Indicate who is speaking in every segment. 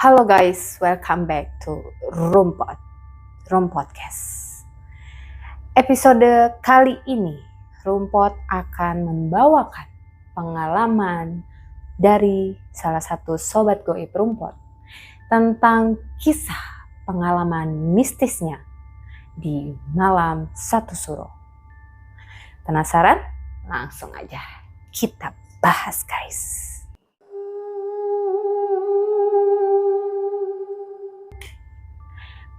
Speaker 1: Halo guys, welcome back to Room Podcast. Episode kali ini, Rumpot akan membawakan pengalaman dari salah satu sobat goib Rumpot tentang kisah pengalaman mistisnya di malam satu suro. Penasaran? Langsung aja kita bahas guys.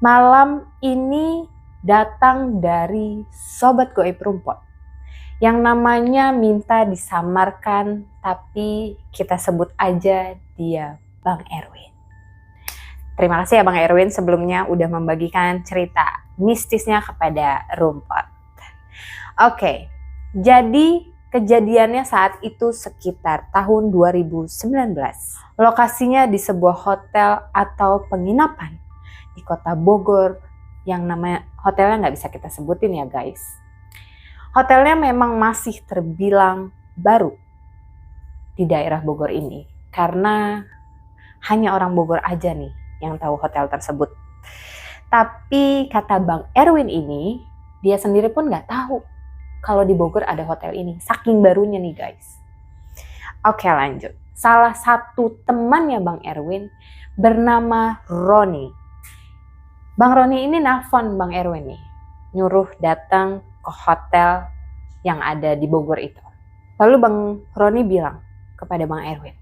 Speaker 1: Malam ini datang dari sobat goib Rumpot yang namanya minta disamarkan, tapi kita sebut aja dia Bang Erwin. Terima kasih ya Bang Erwin sebelumnya udah membagikan cerita mistisnya kepada Rumpot. Oke, jadi kejadiannya saat itu sekitar tahun 2019. Lokasinya di sebuah hotel atau penginapan di kota Bogor yang namanya hotelnya nggak bisa kita sebutin ya guys. Hotelnya memang masih terbilang baru di daerah Bogor ini karena hanya orang Bogor aja nih yang tahu hotel tersebut. Tapi kata Bang Erwin ini, dia sendiri pun nggak tahu kalau di Bogor ada hotel ini, saking barunya nih guys. Oke lanjut, salah satu temannya Bang Erwin bernama Roni. Bang Roni ini nelfon Bang Erwin nih, nyuruh datang ke hotel yang ada di Bogor itu. Lalu Bang Roni bilang kepada Bang Erwin,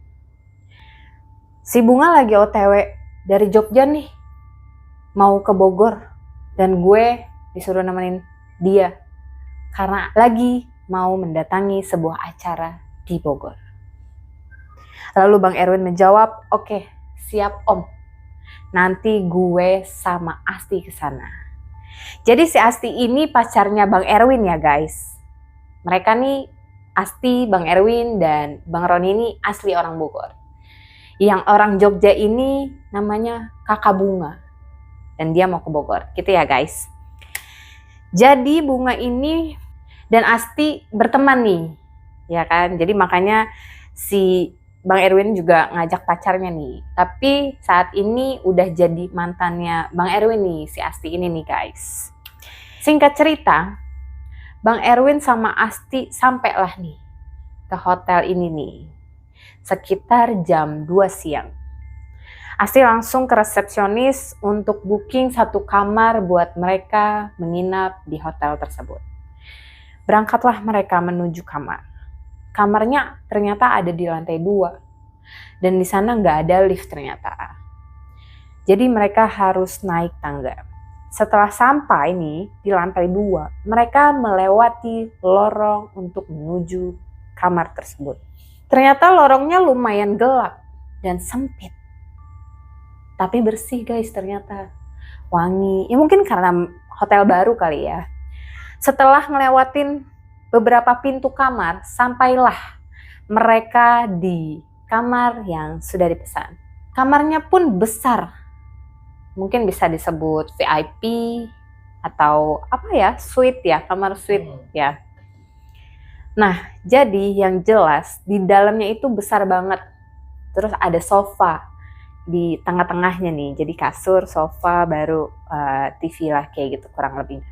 Speaker 1: si Bunga lagi OTW dari Jogja nih, mau ke Bogor, dan gue disuruh nemenin dia karena lagi mau mendatangi sebuah acara di Bogor. Lalu Bang Erwin menjawab, oke, siap Om. Nanti gue sama Asti ke sana. Jadi si Asti ini pacarnya Bang Erwin ya guys. Mereka nih Asti, Bang Erwin dan Bang Roni ini asli orang Bogor. Yang orang Jogja ini namanya Kakak Bunga. Dan dia mau ke Bogor, gitu ya guys. Jadi Bunga ini dan Asti berteman nih, ya kan. Jadi makanya si Bang Erwin juga ngajak pacarnya nih. Tapi saat ini udah jadi mantannya Bang Erwin nih, si Asti ini nih guys. Singkat cerita, Bang Erwin sama Asti sampailah nih ke hotel ini nih. Sekitar jam 2 siang. Asti langsung ke resepsionis untuk booking satu kamar buat mereka menginap di hotel tersebut. Berangkatlah mereka menuju kamar. Kamarnya ternyata ada di lantai 2 dan di sana nggak ada lift ternyata. Jadi mereka harus naik tangga. Setelah sampai nih di lantai 2, mereka melewati lorong untuk menuju kamar tersebut. Ternyata lorongnya lumayan gelap dan sempit. Tapi bersih guys ternyata. Wangi. Ya mungkin karena hotel baru kali ya. Setelah ngelewatin beberapa pintu kamar, sampailah mereka di kamar yang sudah dipesan. Kamarnya pun besar. Mungkin bisa disebut VIP atau apa ya, suite ya, kamar suite ya. Nah, jadi yang jelas di dalamnya itu besar banget. Terus ada sofa di tengah-tengahnya nih. Jadi kasur, sofa, baru TV lah kayak gitu kurang lebihnya.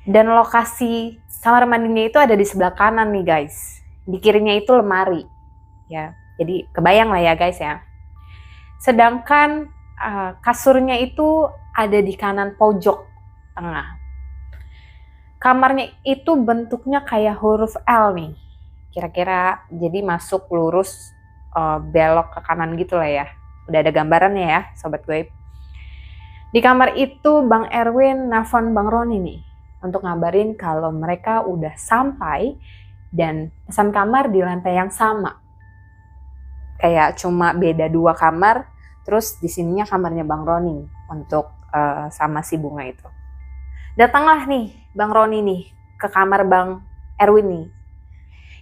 Speaker 1: Dan lokasi kamar mandinya itu ada di sebelah kanan nih guys. Di kirinya itu lemari. Ya, jadi kebayang lah ya guys ya. Sedangkan kasurnya itu ada di kanan pojok tengah. Kamarnya itu bentuknya kayak huruf L nih. Kira-kira jadi masuk lurus belok ke kanan gitu lah ya. Udah ada gambarannya ya sobat goib. Di kamar itu Bang Erwin nelfon Bang Roni nih untuk ngabarin kalau mereka udah sampai dan pesan kamar di lantai yang sama. Kayak cuma beda 2 kamar, terus di sininya kamarnya Bang Roni untuk sama si Bunga itu. Datanglah nih Bang Roni nih ke kamar Bang Erwin nih.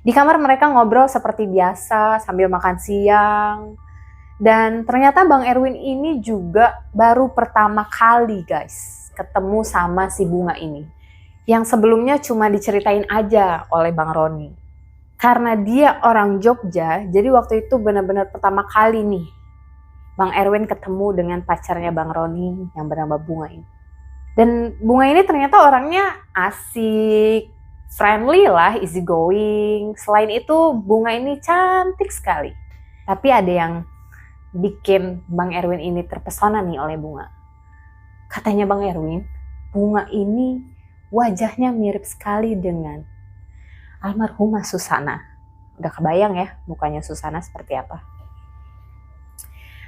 Speaker 1: Di kamar mereka ngobrol seperti biasa sambil makan siang. Dan ternyata Bang Erwin ini juga baru pertama kali guys ketemu sama si Bunga ini. Yang sebelumnya cuma diceritain aja oleh Bang Roni. Karena dia orang Jogja, jadi waktu itu benar-benar pertama kali nih Bang Erwin ketemu dengan pacarnya Bang Roni yang bernama Bunga ini. Dan Bunga ini ternyata orangnya asik, friendly lah, easy going. Selain itu Bunga ini cantik sekali. Tapi ada yang bikin Bang Erwin ini terpesona nih oleh Bunga. Katanya Bang Erwin, Bunga ini wajahnya mirip sekali dengan almarhumah Susana. Udah kebayang ya mukanya Susana seperti apa?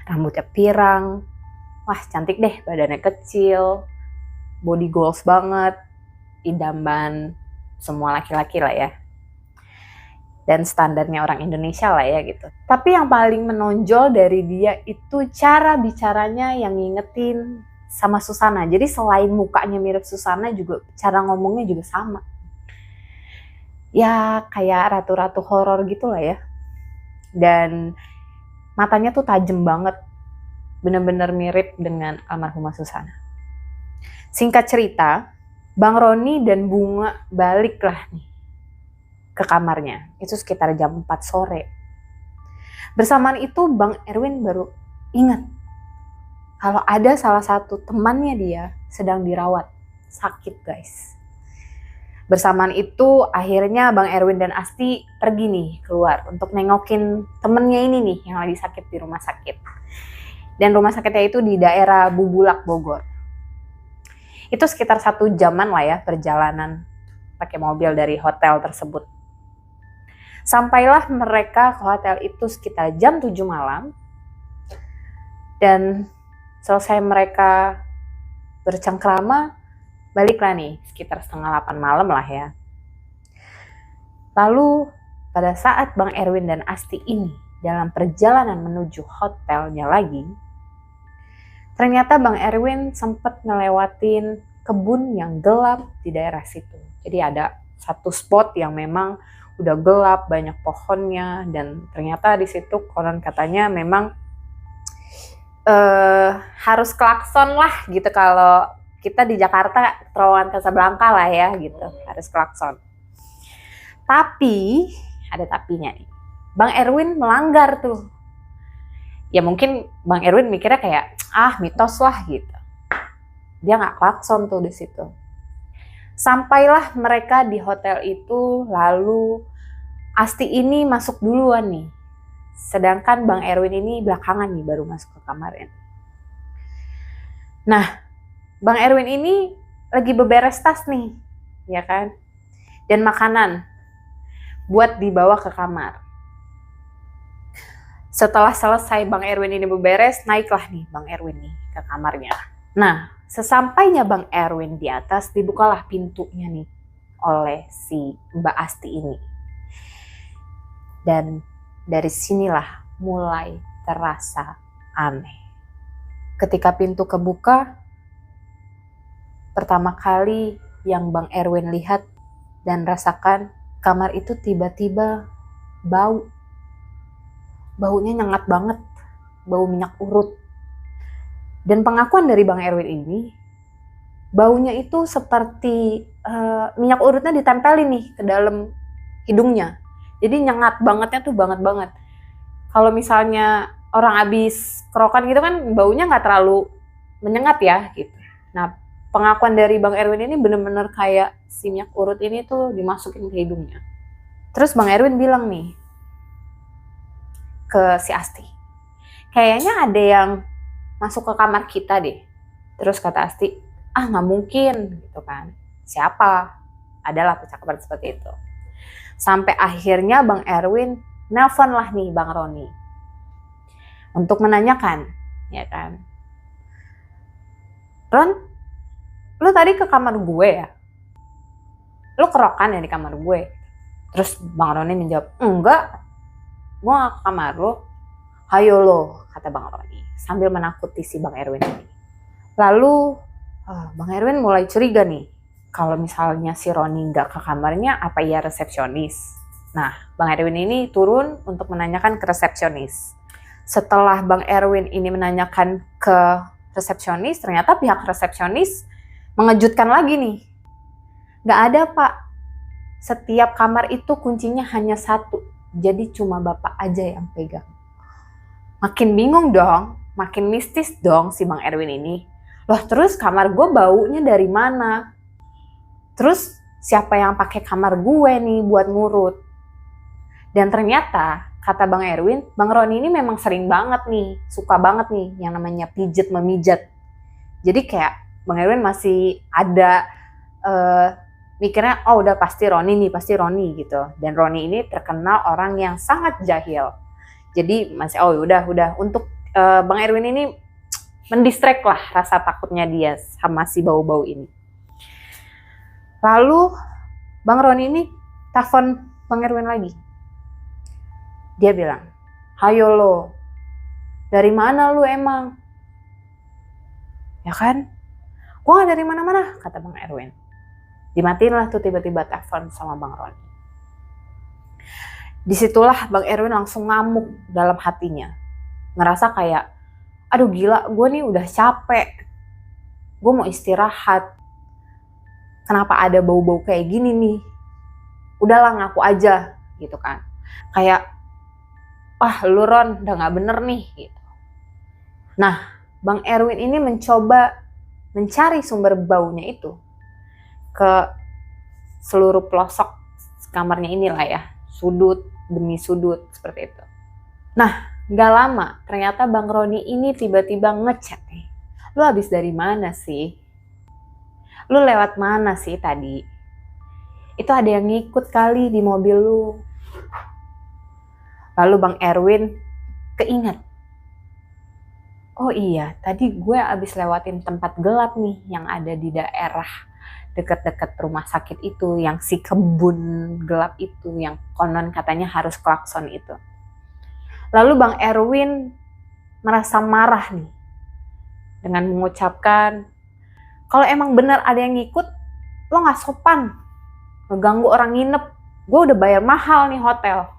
Speaker 1: Rambutnya pirang, wah cantik deh, badannya kecil, body goals banget, idaman semua laki-laki lah ya. Dan standarnya orang Indonesia lah ya gitu. Tapi yang paling menonjol dari dia itu cara bicaranya yang ngingetin sama Susana. Jadi selain mukanya mirip Susana juga cara ngomongnya juga sama. Ya kayak ratu-ratu horor gitu lah ya. Dan matanya tuh tajam banget, bener-bener mirip dengan almarhumah Susana. Singkat cerita, Bang Roni dan Bunga baliklah nih ke kamarnya. Itu sekitar jam 4 sore. Bersamaan itu Bang Erwin baru ingat kalau ada salah satu temannya dia sedang dirawat, sakit guys. Bersamaan itu akhirnya Bang Erwin dan Asti pergi nih keluar untuk nengokin temennya ini nih yang lagi sakit di rumah sakit. Dan rumah sakitnya itu di daerah Bubulak, Bogor. Itu sekitar 1 jaman lah ya perjalanan pakai mobil dari hotel tersebut. Sampailah mereka ke hotel itu sekitar jam 7 malam. Dan selesai mereka bercengkrama, baliklah nih sekitar setengah 8 malam lah ya. Lalu pada saat Bang Erwin dan Asti ini dalam perjalanan menuju hotelnya lagi, ternyata Bang Erwin sempat ngelewatin kebun yang gelap di daerah situ. Jadi ada satu spot yang memang udah gelap, banyak pohonnya, dan ternyata di situ konon katanya memang harus klakson lah gitu kalau kita di Jakarta, Terowongan Kasablanka lah ya gitu, harus klakson. Tapi, ada tapinya nih. Bang Erwin melanggar tuh. Ya mungkin Bang Erwin mikirnya kayak, mitos lah gitu. Dia nggak klakson tuh di situ. Sampailah mereka di hotel itu, lalu Asti ini masuk duluan nih. Sedangkan Bang Erwin ini belakangan nih baru masuk ke kamarnya. Nah, Bang Erwin ini lagi beberes tas nih, ya kan? Dan makanan buat dibawa ke kamar. Setelah selesai Bang Erwin ini beberes, naiklah nih Bang Erwin nih ke kamarnya. Nah, sesampainya Bang Erwin di atas, dibukalah pintunya nih oleh si Mbak Asti ini. Dan dari sinilah mulai terasa aneh. Ketika pintu kebuka, pertama kali yang Bang Erwin lihat dan rasakan, kamar itu tiba-tiba bau. Baunya nyengat banget, bau minyak urut. Dan pengakuan dari Bang Erwin ini, baunya itu seperti minyak urutnya ditempelin nih ke dalam hidungnya. Jadi nyengat bangetnya tuh banget. Kalau misalnya orang habis kerokan gitu kan baunya nggak terlalu menyengat ya gitu. Nah, pengakuan dari Bang Erwin ini bener-bener kayak si minyak urut ini tuh dimasukin ke hidungnya. Terus Bang Erwin bilang nih ke si Asti, kayaknya ada yang masuk ke kamar kita deh. Terus kata Asti, nggak mungkin gitu kan. Siapa? Adalah percakapan seperti itu. Sampai akhirnya Bang Erwin nelpon lah nih Bang Roni untuk menanyakan, ya kan, Ron, lu tadi ke kamar gue ya? Lu kerokan ya di kamar gue? Terus Bang Roni menjawab, enggak, gue gak ke kamar lu. Hayo lo, kata Bang Roni sambil menakuti si Bang Erwin ini. Lalu Bang Erwin mulai curiga nih, kalau misalnya si Roni gak ke kamarnya, apa ia resepsionis? Nah, Bang Erwin ini turun untuk menanyakan ke resepsionis. Setelah Bang Erwin ini menanyakan ke resepsionis, ternyata pihak resepsionis mengejutkan lagi nih. Gak ada Pak, setiap kamar itu kuncinya hanya 1, jadi cuma Bapak aja yang pegang. Makin bingung dong, makin mistis dong si Bang Erwin ini. Loh, terus kamar gue baunya dari mana? Terus siapa yang pakai kamar gue nih buat ngurut? Dan ternyata kata Bang Erwin, Bang Roni ini memang sering banget nih, suka banget nih yang namanya pijet memijat. Jadi kayak Bang Erwin masih ada mikirnya, oh udah pasti Roni gitu. Dan Roni ini terkenal orang yang sangat jahil. Jadi masih udah untuk Bang Erwin ini mendistract lah rasa takutnya dia sama si bau-bau ini. Lalu Bang Roni ini telepon Bang Erwin lagi. Dia bilang, "Hayo lo, dari mana lu emang?" Ya kan? Gua gak dari mana-mana, kata Bang Erwin. Dimatiin lah tuh tiba-tiba telepon sama Bang Roni. Disitulah Bang Erwin langsung ngamuk dalam hatinya. Ngerasa kayak, aduh gila, gue nih udah capek. Gue mau istirahat. Kenapa ada bau-bau kayak gini nih? Udahlah ngaku aja gitu kan. Kayak, wah lu Ron udah gak bener nih gitu. Nah, Bang Erwin ini mencoba mencari sumber baunya itu ke seluruh pelosok kamarnya inilah ya, sudut demi sudut seperti itu. Nah, gak lama ternyata Bang Roni ini tiba-tiba ngechat nih. Lu habis dari mana sih? Lu lewat mana sih tadi? Itu ada yang ngikut kali di mobil lu. Lalu Bang Erwin keinget. Oh iya, tadi gue abis lewatin tempat gelap nih yang ada di daerah dekat-dekat rumah sakit itu, yang si kebun gelap itu, yang konon katanya harus klakson itu. Lalu Bang Erwin merasa marah nih dengan mengucapkan, kalau emang benar ada yang ngikut, lo gak sopan ngeganggu orang nginep. Gue udah bayar mahal nih hotel.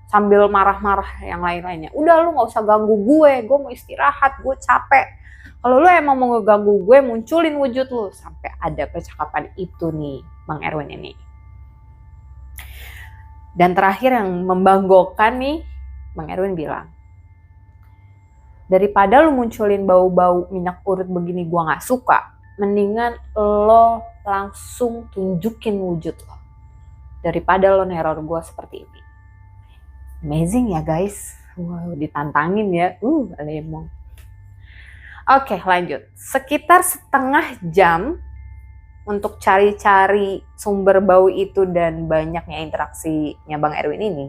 Speaker 1: Sambil marah-marah yang lain-lainnya. Udah lu gak usah ganggu gue mau istirahat, gue capek. Kalau lu emang mau ngeganggu gue, munculin wujud lu. Sampai ada percakapan itu nih, Bang Erwin ini. Dan terakhir yang membanggakan nih, Bang Erwin bilang, daripada lu munculin bau-bau minyak urut begini gue gak suka, mendingan lo langsung tunjukin wujud lo. Daripada lo neror gue seperti ini. Amazing ya guys. Wow, ditantangin ya. Lemong. Oke, lanjut. Sekitar setengah jam untuk cari-cari sumber bau itu dan banyaknya interaksinya Bang Erwin ini.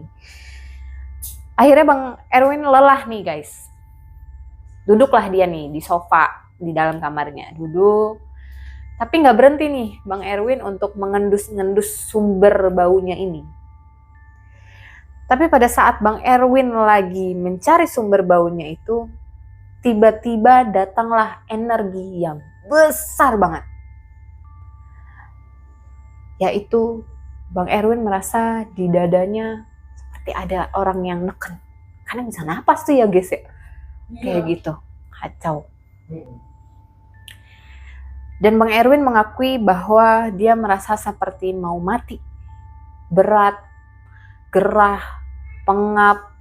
Speaker 1: Akhirnya Bang Erwin lelah nih guys. Duduklah dia nih di sofa di dalam kamarnya. Duduk. Tapi nggak berhenti nih Bang Erwin untuk mengendus-ngendus sumber baunya ini. Tapi pada saat Bang Erwin lagi mencari sumber baunya itu, tiba-tiba datanglah energi yang besar banget. Yaitu Bang Erwin merasa di dadanya seperti ada orang yang neken. Karena bisa napas tuh ya guys ya. Kayak gitu, kacau. Dan Bang Erwin mengakui bahwa dia merasa seperti mau mati. Berat, gerah, pengap.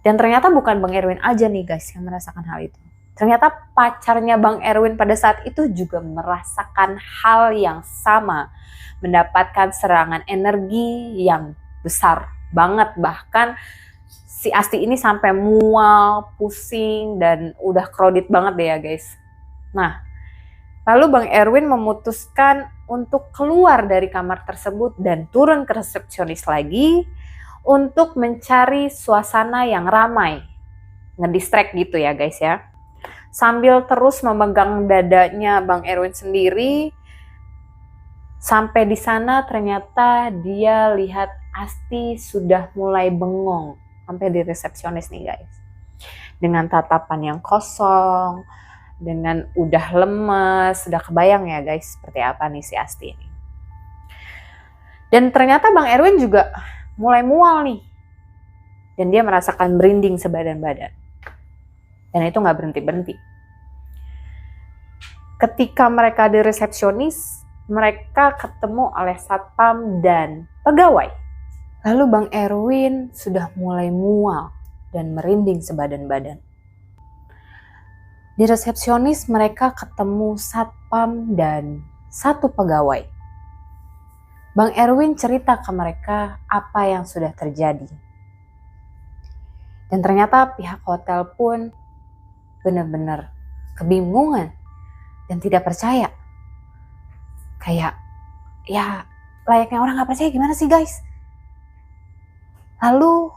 Speaker 1: Dan ternyata bukan Bang Erwin aja nih guys yang merasakan hal itu. Ternyata pacarnya Bang Erwin pada saat itu juga merasakan hal yang sama. Mendapatkan serangan energi yang besar banget. Bahkan si Asti ini sampai mual, pusing, dan udah crowded banget deh ya guys. Nah, lalu Bang Erwin memutuskan untuk keluar dari kamar tersebut dan turun ke resepsionis lagi untuk mencari suasana yang ramai. Ngedistract gitu ya guys ya. Sambil terus memegang dadanya Bang Erwin sendiri. Sampai di sana ternyata dia lihat Asti sudah mulai bengong. Sampai di resepsionis nih guys. Dengan tatapan yang kosong. Dengan udah lemes. Sudah kebayang ya guys seperti apa nih si Asti ini. Dan ternyata Bang Erwin juga mulai mual nih. Dan dia merasakan merinding sebadan-badan. Dan itu gak berhenti-berhenti. Ketika mereka di resepsionis, mereka ketemu oleh satpam dan pegawai. Lalu Bang Erwin sudah mulai mual dan merinding sebadan-badan. Di resepsionis mereka ketemu satpam dan satu pegawai. Bang Erwin cerita ke mereka apa yang sudah terjadi. Dan ternyata pihak hotel pun benar-benar kebingungan dan tidak percaya. Kayak, ya layaknya orang gak percaya gimana sih guys? Lalu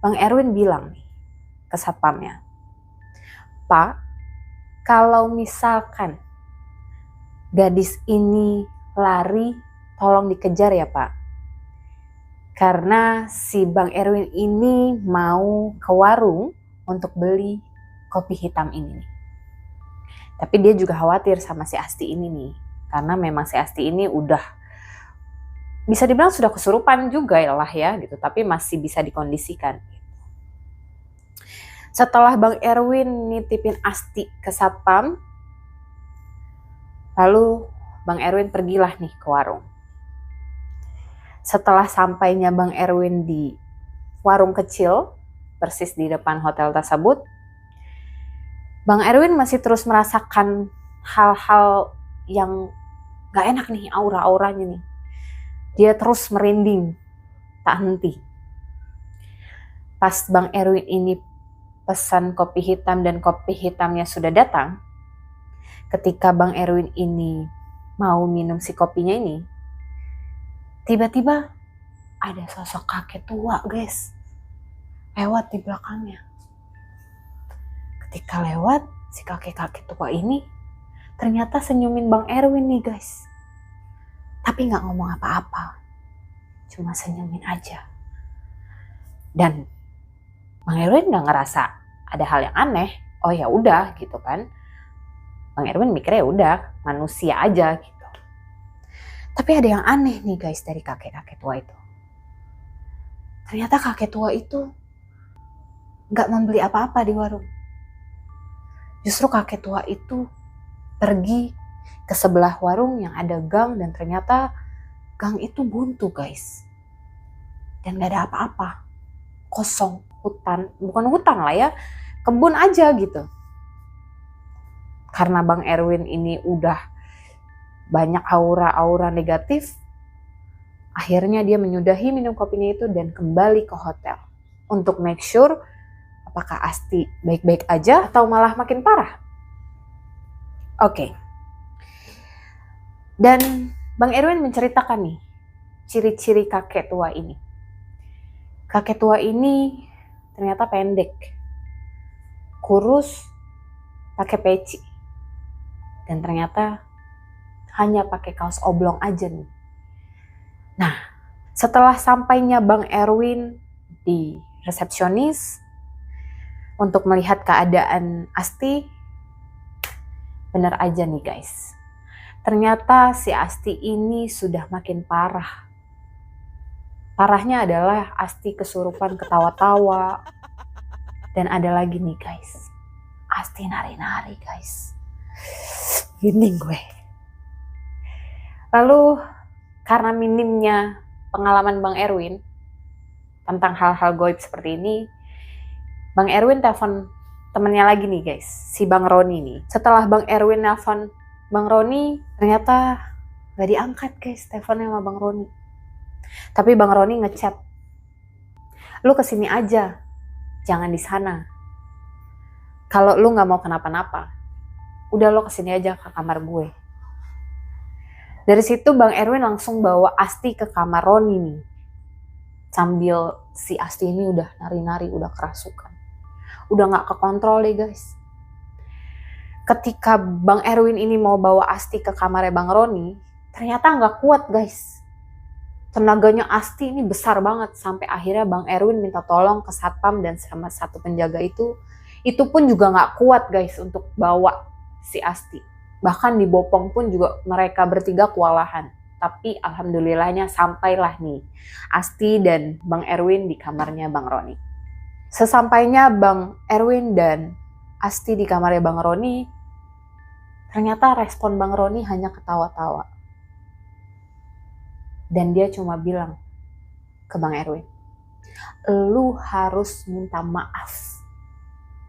Speaker 1: Bang Erwin bilang nih ke satpamnya, Pak, kalau misalkan gadis ini lari, tolong dikejar ya Pak. Karena si Bang Erwin ini mau ke warung untuk beli kopi hitam ini. Tapi dia juga khawatir sama si Asti ini nih. Karena memang si Asti ini udah bisa dibilang sudah kesurupan juga lah ya gitu. Tapi masih bisa dikondisikan. Setelah Bang Erwin nitipin Asti ke satpam, lalu Bang Erwin pergilah nih ke warung. Setelah sampainya Bang Erwin di warung kecil, persis di depan hotel tersebut, Bang Erwin masih terus merasakan hal-hal yang gak enak nih, aura-auranya nih. Dia terus merinding, tak henti. Pas Bang Erwin ini pesan kopi hitam dan kopi hitamnya sudah datang, ketika Bang Erwin ini mau minum si kopinya ini, tiba-tiba ada sosok kakek tua guys, lewat di belakangnya. Ketika lewat, si kakek-kakek tua ini ternyata senyumin Bang Erwin nih guys. Tapi gak ngomong apa-apa, cuma senyumin aja. Dan Bang Erwin gak ngerasa ada hal yang aneh. Oh ya udah gitu kan. Bang Erwin mikirnya ya udah manusia aja gitu. Tapi ada yang aneh nih guys dari kakek-kakek tua itu. Ternyata kakek tua itu gak membeli apa-apa di warung. Justru kakek tua itu pergi ke sebelah warung yang ada gang dan ternyata gang itu buntu guys. Dan gak ada apa-apa. Kosong, hutan, bukan hutan lah ya, kebun aja gitu. Karena Bang Erwin ini udah banyak aura-aura negatif, akhirnya dia menyudahi minum kopinya itu dan kembali ke hotel untuk make sure apakah Asti baik-baik aja atau malah makin parah. Oke. Dan Bang Erwin menceritakan nih ciri-ciri kakek tua ini. Kakek tua ini ternyata pendek, kurus, pakai peci, dan ternyata hanya pakai kaos oblong aja nih. Nah, setelah sampainya Bang Erwin di resepsionis untuk melihat keadaan Asti, benar aja nih guys. Ternyata si Asti ini sudah makin parah. Parahnya adalah Asti kesurupan ketawa-tawa. Dan ada lagi nih guys, Asti nari-nari guys. Ginding gue. Lalu karena minimnya pengalaman Bang Erwin tentang hal-hal goib seperti ini, Bang Erwin telepon temennya lagi nih guys, si Bang Roni nih. Setelah Bang Erwin telepon Bang Roni, ternyata gak diangkat guys teleponnya sama Bang Roni. Tapi Bang Roni ngechat, lu kesini aja, jangan di sana. Kalau lu nggak mau kenapa-napa, udah lo kesini aja ke kamar gue. Dari situ Bang Erwin langsung bawa Asti ke kamar Roni nih. Sambil si Asti ini udah nari-nari, udah kerasukan. Udah nggak kekontrol deh guys. Ketika Bang Erwin ini mau bawa Asti ke kamarnya Bang Roni, ternyata nggak kuat guys. Tenaganya Asti ini besar banget sampai akhirnya Bang Erwin minta tolong ke satpam dan sama satu penjaga itu pun juga nggak kuat guys untuk bawa si Asti. Bahkan di Bopong pun juga mereka bertiga kewalahan. Tapi alhamdulillahnya sampailah nih Asti dan Bang Erwin di kamarnya Bang Roni. Sesampainya Bang Erwin dan Asti di kamarnya Bang Roni, ternyata respon Bang Roni hanya ketawa-tawa. Dan dia cuma bilang ke Bang Erwin, lu harus minta maaf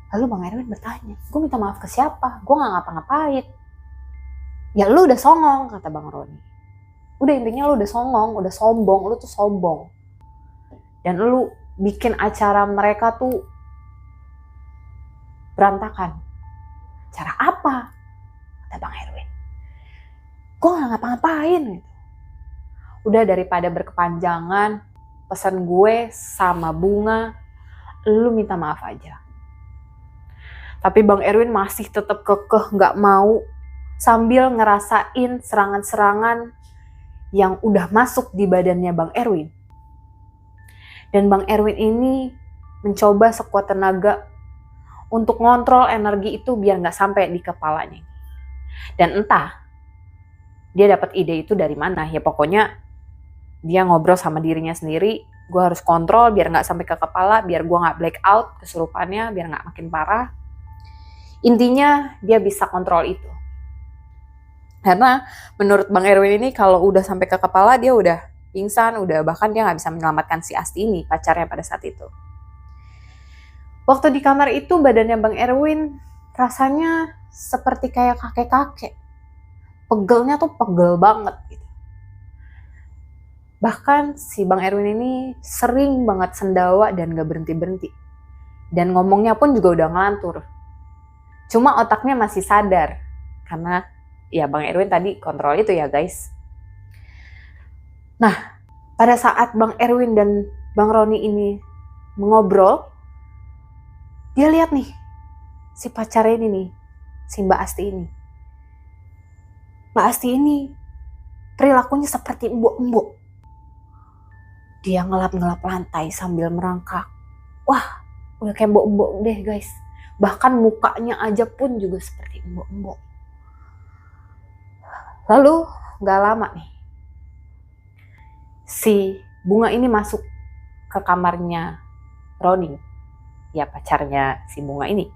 Speaker 1: Lalu Bang Erwin bertanya, gue minta maaf ke siapa? Gue gak ngapa-ngapain. Ya lu udah songong, kata Bang Roni. Udah intinya lu udah songong, udah sombong, lu tuh sombong. Dan lu bikin acara mereka tuh berantakan. Acara apa? Kata Bang Erwin. Gue gak ngapa-ngapain gitu. Udah daripada berkepanjangan, pesan gue sama Bunga, lu minta maaf aja. Tapi Bang Erwin masih tetap kekeh gak mau, sambil ngerasain serangan-serangan yang udah masuk di badannya Bang Erwin. Dan Bang Erwin ini mencoba sekuat tenaga untuk ngontrol energi itu biar gak sampai di kepalanya. Dan entah dia dapat ide itu dari mana, ya pokoknya dia ngobrol sama dirinya sendiri, gue harus kontrol biar gak sampai ke kepala, biar gue gak black out kesurupannya, biar gak makin parah. Intinya dia bisa kontrol itu. Karena menurut Bang Erwin ini kalau udah sampai ke kepala dia udah pingsan, udah bahkan dia gak bisa menyelamatkan si Asti ini, pacarnya pada saat itu. Waktu di kamar itu badannya Bang Erwin rasanya seperti kayak kakek-kakek. Pegelnya tuh pegel banget gitu. Bahkan si Bang Erwin ini sering banget sendawa dan gak berhenti-berhenti. Dan ngomongnya pun juga udah ngelantur. Cuma otaknya masih sadar. Karena ya Bang Erwin tadi kontrol itu ya guys. Nah, pada saat Bang Erwin dan Bang Roni ini mengobrol, dia lihat nih, si pacarnya ini nih, si Mbak Asti ini. Mbak Asti ini perilakunya seperti embok-embok. Dia ngelap-ngelap lantai sambil merangkak. Wah, udah kayak embok-embok deh guys. Bahkan mukanya aja pun juga seperti embok-embok. Lalu gak lama nih, si Bunga ini masuk ke kamarnya Roni, ya pacarnya si Bunga ini.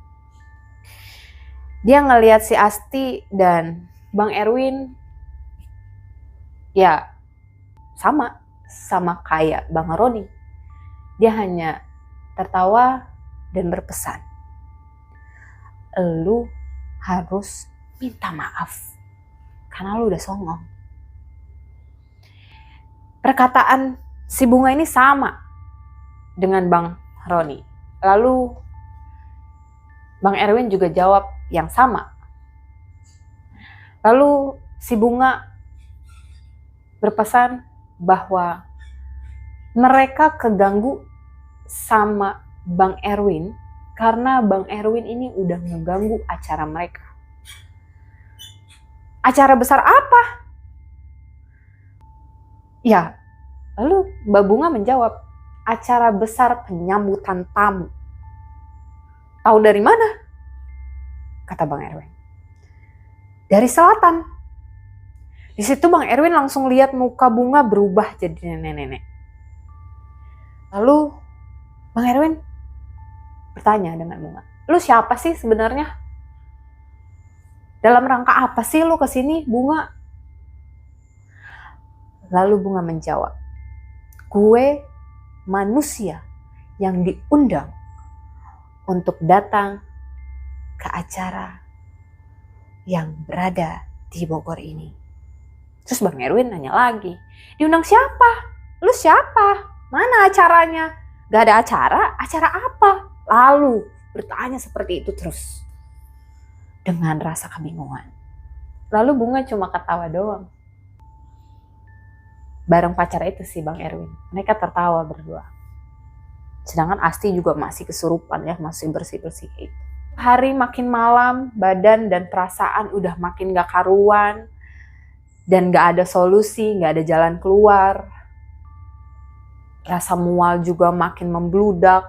Speaker 1: Dia ngelihat si Asti dan Bang Erwin ya sama kayak Bang Roni. Dia hanya tertawa dan berpesan, lu harus minta maaf karena lu udah songong. Perkataan si Bunga ini sama dengan Bang Roni. Lalu Bang Erwin juga jawab yang sama. Lalu si Bunga berpesan bahwa mereka keganggu sama Bang Erwin karena Bang Erwin ini udah ngeganggu acara mereka. Acara besar apa? Ya, lalu Mbak Bunga menjawab, acara besar penyambutan tamu. Tahu dari mana? Kata Bang Erwin. Dari selatan. Di situ Bang Erwin langsung lihat muka Bunga berubah jadi nenek-nenek. Lalu Bang Erwin bertanya dengan Bunga, lu siapa sih sebenarnya? Dalam rangka apa sih lu kesini, Bunga? Lalu Bunga menjawab, gue manusia yang diundang untuk datang ke acara yang berada di Bogor ini. Terus Bang Erwin nanya lagi, diundang siapa? Lu siapa? Mana acaranya? Gak ada acara? Acara apa? Lalu bertanya seperti itu terus dengan rasa kebingungan. Lalu Bunga cuma ketawa doang. Bareng pacar itu si Bang Erwin. Mereka tertawa berdua. Sedangkan Asti juga masih kesurupan ya, masih bersih-bersih itu. Hari makin malam, badan dan perasaan udah makin gak karuan. Dan gak ada solusi, gak ada jalan keluar. Rasa mual juga makin membludak.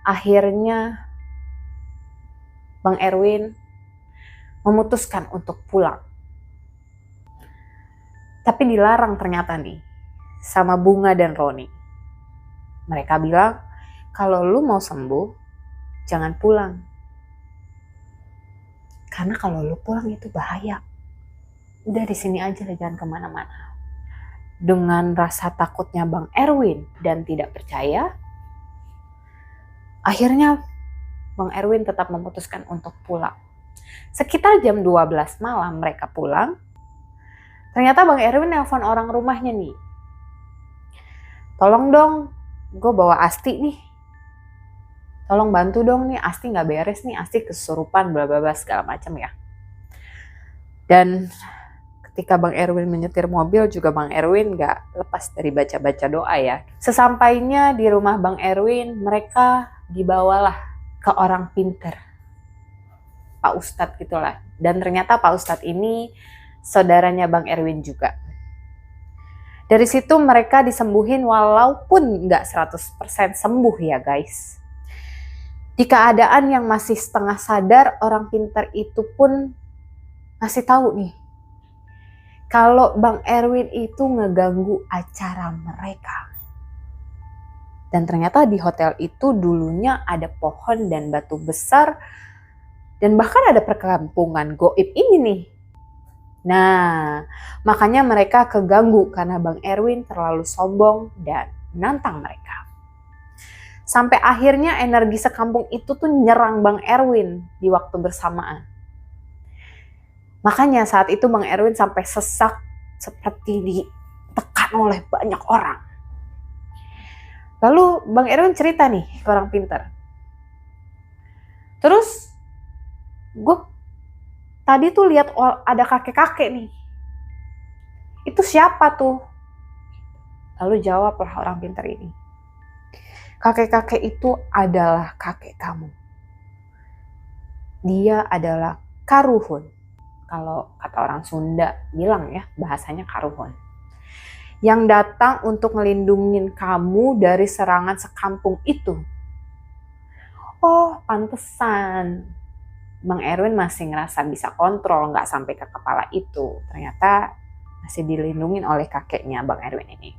Speaker 1: Akhirnya Bang Erwin memutuskan untuk pulang. Tapi dilarang ternyata nih sama Bunga dan Roni. Mereka bilang, kalau lu mau sembuh, jangan pulang. Karena kalau lu pulang itu bahaya. Udah di sini aja, jangan kemana-mana. Dengan rasa takutnya Bang Erwin dan tidak percaya, akhirnya Bang Erwin tetap memutuskan untuk pulang. Sekitar jam 12 malam mereka pulang. Ternyata Bang Erwin nelpon orang rumahnya nih. Tolong dong, gue bawa Asti nih. Tolong bantu dong nih, Asti nggak beres nih, Asti kesurupan, bla bla bla segala macam ya. Dan ketika Bang Erwin menyetir mobil juga Bang Erwin nggak lepas dari baca-baca doa ya. Sesampainya di rumah Bang Erwin, mereka dibawalah ke orang pinter, Pak Ustadz gitulah. Dan ternyata Pak Ustadz ini saudaranya Bang Erwin juga. Dari situ mereka disembuhin walaupun nggak 100% sembuh ya guys. Di keadaan yang masih setengah sadar, orang pintar itu pun ngasih tahu nih, kalau Bang Erwin itu ngeganggu acara mereka. Dan ternyata di hotel itu dulunya ada pohon dan batu besar, dan bahkan ada perkampungan goib ini nih. Nah, makanya mereka keganggu karena Bang Erwin terlalu sombong dan menantang mereka. Sampai akhirnya energi sekampung itu tuh nyerang Bang Erwin di waktu bersamaan. Makanya saat itu Bang Erwin sampai sesak seperti ditekan oleh banyak orang. Lalu Bang Erwin cerita nih ke orang pintar. Terus gue tadi tuh lihat ada kakek-kakek nih. Itu siapa tuh? Lalu jawablah orang pintar ini. Kakek-kakek itu adalah kakek kamu. Dia adalah karuhun. Kalau kata orang Sunda bilang ya, bahasanya karuhun. Yang datang untuk ngelindungin kamu dari serangan sekampung itu. Oh, pantesan. Bang Erwin masih ngerasa bisa kontrol, nggak sampai ke kepala itu. Ternyata masih dilindungin oleh kakeknya Bang Erwin ini.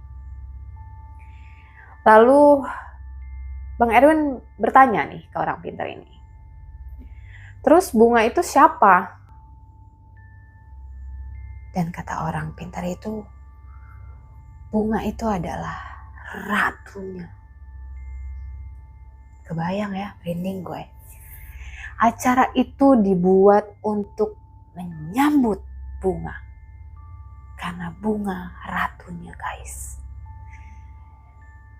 Speaker 1: Lalu Bang Erwin bertanya nih ke orang pintar ini. Terus bunga itu siapa? Dan kata orang pintar itu, bunga itu adalah ratunya. Kebayang ya, merinding gue. Acara itu dibuat untuk menyambut bunga. Karena bunga ratunya guys.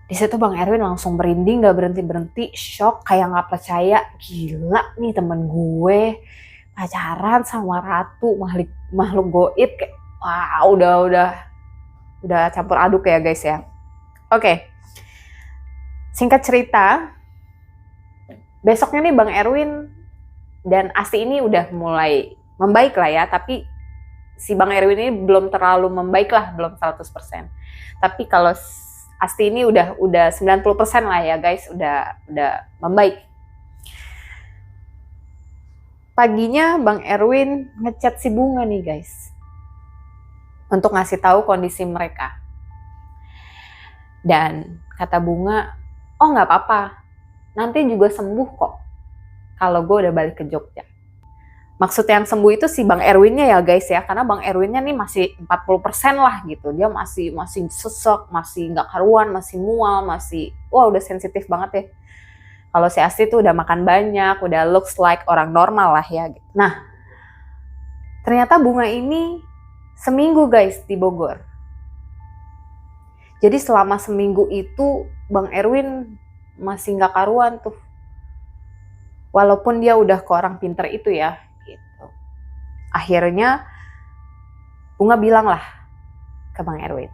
Speaker 1: Di situ Bang Erwin langsung merinding, gak berhenti-berhenti, shock, kayak gak percaya. Gila nih temen gue pacaran sama ratu, makhluk goib. Kayak, wah udah campur aduk ya guys ya. Oke. Singkat cerita, besoknya nih Bang Erwin dan Asti ini udah mulai membaik lah ya. Tapi si Bang Erwin ini belum terlalu membaik lah, belum 100%. Tapi kalau Asti ini udah 90% lah ya guys, udah membaik. Paginya Bang Erwin ngechat si Bunga nih guys, untuk ngasih tahu kondisi mereka. Dan kata Bunga, oh nggak apa-apa, nanti juga sembuh kok kalau gue udah balik ke Jogja. Maksud yang sembuh itu si Bang Erwinnya ya guys ya, karena Bang Erwinnya nih masih 40% lah gitu. Dia masih sesek, masih nggak karuan, masih mual, masih wah udah sensitif banget ya. Kalau si Asti tuh udah makan banyak, udah looks like orang normal lah ya. Nah, ternyata Bunga ini seminggu guys di Bogor. Jadi selama seminggu itu Bang Erwin masih nggak karuan tuh. Walaupun dia udah ke orang pinter itu ya. Gitu. Akhirnya Bunga bilang lah ke Bang Erwin,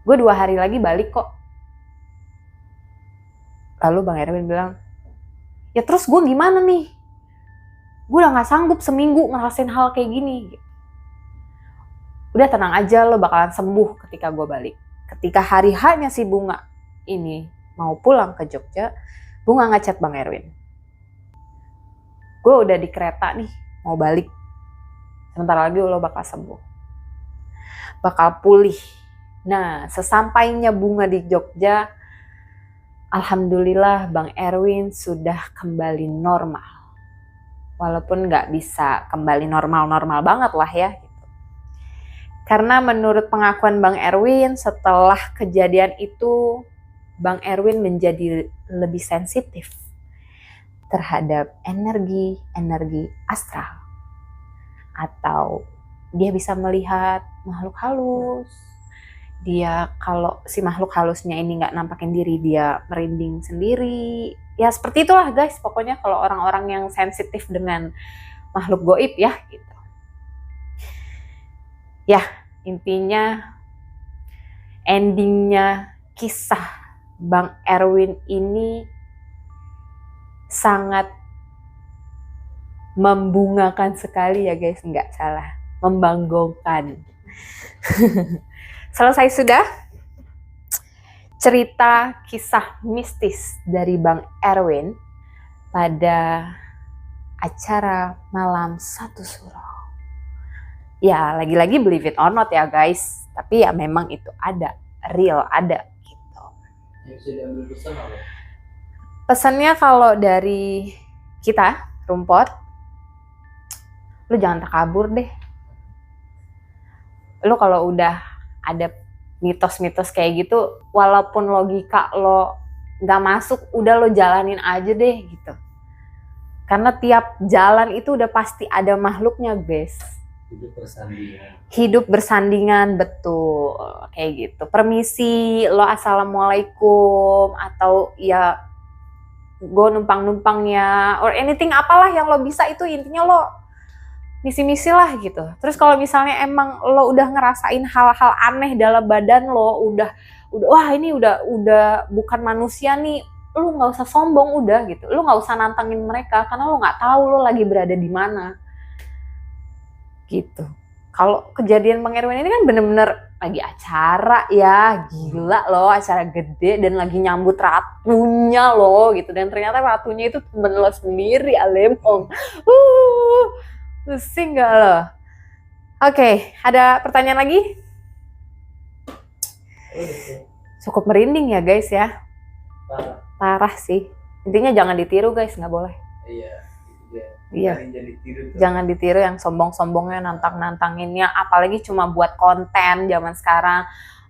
Speaker 1: gue 2 hari lagi balik kok. Lalu Bang Erwin bilang, ya terus gue gimana nih? Gue udah gak sanggup seminggu ngerasain hal kayak gini. Udah tenang aja, lo bakalan sembuh ketika gue balik. Ketika hari H-nya si Bunga ini mau pulang ke Jogja, Bunga ngechat Bang Erwin, gue udah di kereta nih, mau balik. Sebentar lagi lo bakal sembuh. Bakal pulih. Nah, sesampainya Bunga di Jogja, alhamdulillah Bang Erwin sudah kembali normal. Walaupun gak bisa kembali normal-normal banget lah ya. Karena menurut pengakuan Bang Erwin, setelah kejadian itu, Bang Erwin menjadi lebih sensitif. terhadap energi astral. Atau dia bisa melihat makhluk halus. Dia kalau si makhluk halusnya ini nggak nampakin diri, dia merinding sendiri. Ya seperti itulah guys, pokoknya kalau orang-orang yang sensitif dengan makhluk goib ya gitu. Ya intinya endingnya kisah Bang Erwin ini sangat membungakan sekali ya guys, nggak salah, membanggakan. Selesai sudah cerita kisah mistis dari Bang Erwin pada acara malam satu suro. Ya lagi-lagi believe it or not ya guys, tapi ya memang itu ada, real ada gitu.
Speaker 2: Yang bisa diambil pesan apa?
Speaker 1: Pesannya kalau dari kita Rumpot, lu jangan takabur deh. Lu kalau udah ada mitos-mitos kayak gitu, walaupun logika lo gak masuk, udah lo jalanin aja deh gitu. Karena tiap jalan itu udah pasti ada makhluknya guys. Hidup bersandingan, betul, kayak gitu. Permisi, lo assalamualaikum, atau ya gue numpang-numpang ya, or anything apalah yang lo bisa, itu intinya lo misi-misi lah gitu. Terus kalau misalnya emang lo udah ngerasain hal-hal aneh dalam badan lo, udah wah ini udah bukan manusia nih, lo nggak usah sombong udah gitu. Lo nggak usah nantangin mereka karena lo nggak tahu lo lagi berada di mana. Gitu. Kalau kejadian Bang Erwin ini kan bener-bener lagi acara ya, gila loh, acara gede dan lagi nyambut ratunya loh gitu, dan ternyata ratunya itu temen lo sendiri, Alemong. Pusing gak lo? Oke, ada pertanyaan lagi? Cukup merinding ya guys ya. Parah sih. Intinya jangan ditiru guys, nggak boleh. Iya. Jangan ditiru yang sombong-sombongnya, nantang-nantanginnya, apalagi cuma buat konten zaman sekarang.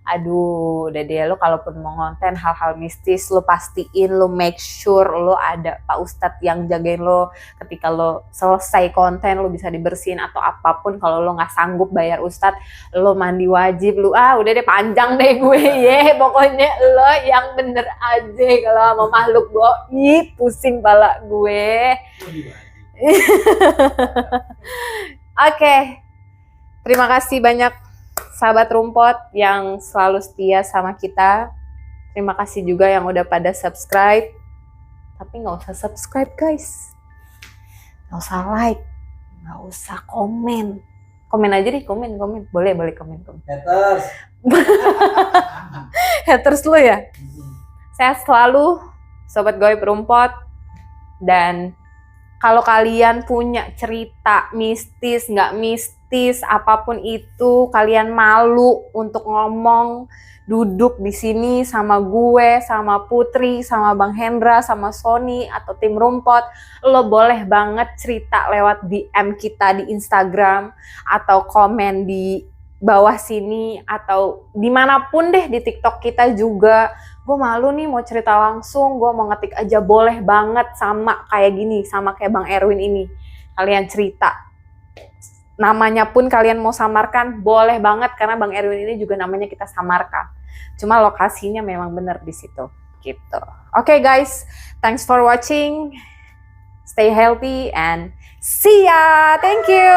Speaker 1: Aduh, udah deh, lo kalaupun mau konten hal-hal mistis, lo pastiin, lo make sure lo ada Pak Ustadz yang jagain lo ketika lo selesai konten, lo bisa dibersihin atau apapun. Kalau lo nggak sanggup bayar Ustadz, lo mandi wajib, lo udah deh, panjang deh gue ye, pokoknya lo yang bener aja kalau sama makhluk goib, pusing pala gue. Oke, terima kasih banyak sahabat Rumpot yang selalu setia sama kita. Terima kasih juga yang udah pada subscribe. Tapi nggak usah subscribe guys, nggak usah like, nggak usah komen. Komen aja deh, komen. Boleh komen.
Speaker 2: Haters.
Speaker 1: Haters lu ya. Sehat selalu, sobat goib Rumpot. Dan kalau kalian punya cerita mistis, nggak mistis, apapun itu, kalian malu untuk ngomong, duduk di sini sama gue, sama Putri, sama Bang Hendra, sama Sony, atau tim Rumpot, lo boleh banget cerita lewat DM kita di Instagram, atau komen di bawah sini, atau dimanapun deh, di TikTok kita juga. Gue malu nih mau cerita langsung, gue mau ngetik aja, boleh banget, sama kayak gini, sama kayak Bang Erwin ini. Kalian cerita. Namanya pun kalian mau samarkan, boleh banget, karena Bang Erwin ini juga namanya kita samarkan. Cuma lokasinya memang benar di situ. Gitu. Oke guys, thanks for watching. Stay healthy and see ya. Thank you.